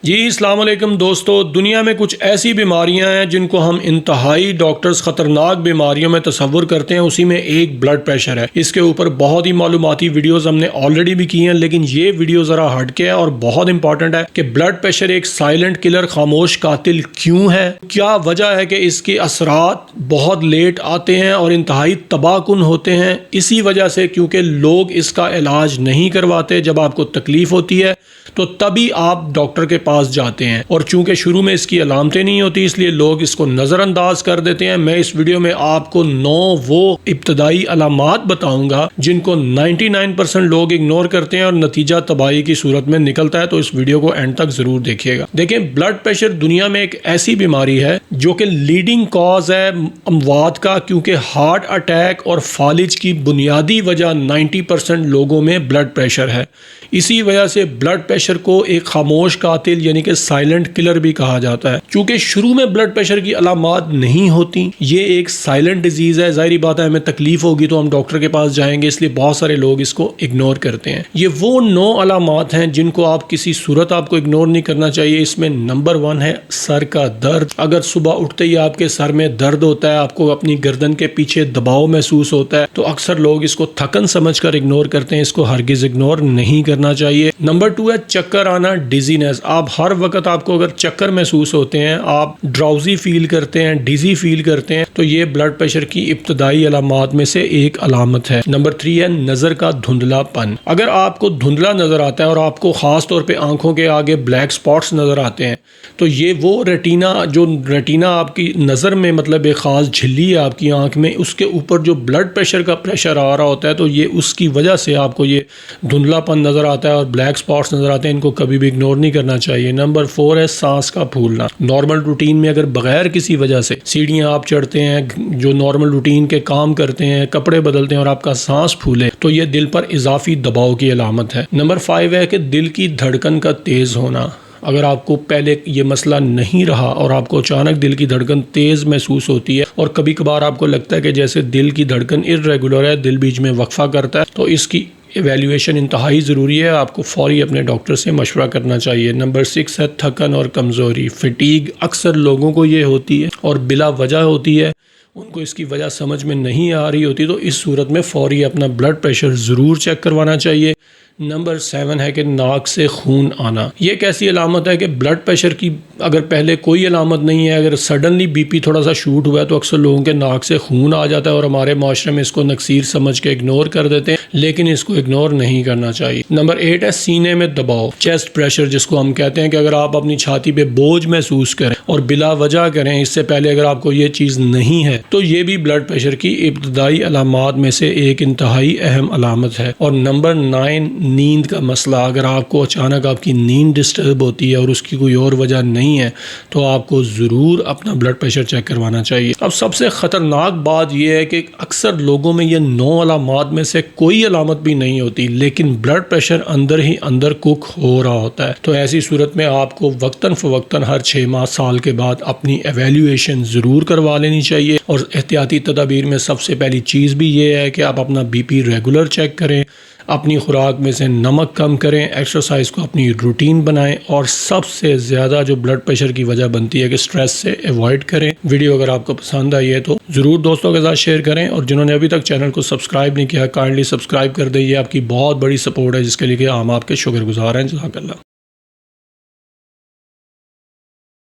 जी अस्सलाम वालेकुम दोस्तों, दुनिया में कुछ ऐसी बीमारियां हैं जिनको हम इंतहाई डॉक्टर्स ख़तरनाक बीमारियों में तस्वुर करते हैं। उसी में एक ब्लड प्रेशर है। इसके ऊपर बहुत ही मालूमाती वीडियोस हमने ऑलरेडी भी की हैं, लेकिन ये वीडियो ज़रा हटके है और बहुत इंपॉर्टेंट है कि ब्लड प्रेशर एक साइलेंट किलर, खामोश कातिल क्यों है, क्या वजह है कि इसके असरात बहुत लेट आते हैं और इंतहाई तबाहकुन होते हैं। इसी वजह से क्योंकि लोग इसका इलाज नहीं करवाते। जब आपको तकलीफ होती है तो तभी आप डॉक्टर के पास जाते हैं, और चूंकि शुरू में इसकी अलामतें नहीं होती इसलिए लोग इसको नज़रअंदाज कर देते हैं। मैं इस वीडियो में आपको 9 वो इब्तदाई अलामात बताऊंगा जिनको 99% लोग इग्नोर करते हैं और नतीजा तबाही की सूरत में निकलता है। तो इस वीडियो को एंड तक जरूर देखिएगा। देखें, ब्लड प्रेशर दुनिया में एक ऐसी बीमारी है जो कि लीडिंग कॉज है अमवात का, क्योंकि हार्ट अटैक और फालिज की बुनियादी वजह 90% लोगों में ब्लड प्रेशर है। इसी वजह से ब्लड प्रेशर को एक खामोश कातिल यानी कि साइलेंट किलर भी कहा जाता है। चूंकि शुरू में ब्लड प्रेशर की अलामात नहीं होती, ये एक साइलेंट डिजीज है। जाहिर बात है, हमें तकलीफ होगी तो हम डॉक्टर के पास जाएंगे, इसलिए बहुत सारे लोग इसको इग्नोर करते हैं। ये वो 9 अलामात हैं जिनको आप किसी सूरत आपको इग्नोर नहीं करना चाहिए। इसमें नंबर 1 है सर का दर्द। अगर सुबह उठते ही आपके सर में दर्द होता है, आपको अपनी गर्दन के पीछे दबाव महसूस होता है, तो अक्सर लोग इसको थकन समझकर इग्नोर करते हैं। इसको हरगिज इग्नोर नहीं करना चाहिए। नंबर 2 है चक्कर आना, डिजीनेस। आप हर वक्त आपको अगर चक्कर महसूस होते हैं, आप ड्राउजी फील करते हैं, डिजी फील करते हैं, तो ये ब्लड प्रेशर की इब्तदाई अलामात में से एक अलामत है। नंबर 3 है नजर का धुंधलापन। अगर आपको धुंधला नजर आता है और आपको खास तौर पे आंखों के आगे ब्लैक स्पॉट्स नजर आते हैं, तो ये वो रेटिना आपकी नजर में, मतलब एक खास झिल्ली है आपकी आंख में, उसके ऊपर जो ब्लड प्रेशर का प्रेशर आ रहा होता है, तो ये उसकी वजह से आपको ये धुंधलापन नजर आता है और ब्लैक स्पॉट्स नजर आते हैं। इनको कभी भी इग्नोर नहीं करना चाहिए। नंबर 4 है सांस का फूलना। नॉर्मल रूटीन में अगर बगैर किसी वजह से सीढ़ियां आप चढ़ते हैं, जो नॉर्मल रूटीन के काम करते हैं, कपड़े बदलते हैं और आपका सांस फूले, तो ये दिल पर इजाफी दबाव की अलामत है। नंबर 5 है कि दिल की धड़कन का तेज होना। अगर आपको पहले ये मसला नहीं रहा और आपको अचानक दिल की धड़कन तेज़ महसूस होती है और कभी कभार आपको लगता है कि जैसे दिल की धड़कन इर्रेगुलर है, दिल बीच में वक्फा करता है, तो इसकी एवेल्यूएशन इंतहाई ज़रूरी है। आपको फौरी अपने डॉक्टर से मशवरा करना चाहिए। नंबर 6 है थकन और कमज़ोरी, फटीग। अक्सर लोगों को ये होती है और बिला वजह होती है, उनको इसकी वजह समझ में नहीं आ रही होती, तो इस सूरत में फौरी अपना ब्लड प्रेशर ज़रूर चेक करवाना चाहिए। नंबर 7 है कि नाक से खून आना। ये एक ऐसी अलामत है कि ब्लड प्रेशर की अगर पहले कोई अलामत नहीं है, अगर सडनली बीपी थोड़ा सा शूट हुआ है, तो अक्सर लोगों के नाक से खून आ जाता है और हमारे माशरे में इसको नक्सीर समझ के इग्नोर कर देते हैं, लेकिन इसको इग्नोर नहीं करना चाहिए। नंबर 8 है सीने में दबाव, चेस्ट प्रेशर जिसको हम कहते हैं, कि अगर आप अपनी छाती पे बोझ महसूस करें और बिला वजह करें, इससे पहले अगर आपको ये चीज़ नहीं है, तो ये भी ब्लड प्रेशर की इब्तदाई अलामात में से एक इंतहाई अहम अलामत है। और नंबर 9 नींद का मसला। अगर आपको अचानक आपकी नींद डिस्टर्ब होती है और उसकी कोई और वजह नहीं है, तो आपको ज़रूर अपना ब्लड प्रेशर चेक करवाना चाहिए। अब सबसे ख़तरनाक बात यह है कि अक्सर लोगों में ये 9 अलामात में से कोई अलामत भी नहीं होती, लेकिन ब्लड प्रेशर अंदर ही अंदर कुक हो रहा होता है। तो ऐसी सूरत में आपको वक्तन फ़वक्तन हर 6 माह साल के बाद अपनी एवेल्यूएशन ज़रूर करवा लेनी चाहिए। और एहतियाती तदाबीर में सबसे पहली चीज़ भी ये है कि आप अपना BP रेगुलर चेक करें, अपनी खुराक में से नमक कम करें, एक्सरसाइज को अपनी रूटीन बनाएं, और सबसे ज़्यादा जो ब्लड प्रेशर की वजह बनती है कि स्ट्रेस से अवॉइड करें। वीडियो अगर आपको पसंद आई है तो ज़रूर दोस्तों के साथ शेयर करें, और जिन्होंने अभी तक चैनल को सब्सक्राइब नहीं किया, काइंडली सब्सक्राइब कर दें। ये आपकी बहुत बड़ी सपोर्ट है जिसके लिए हम आपके शुक्रगुजार हैं। जज़ाकल्लाह।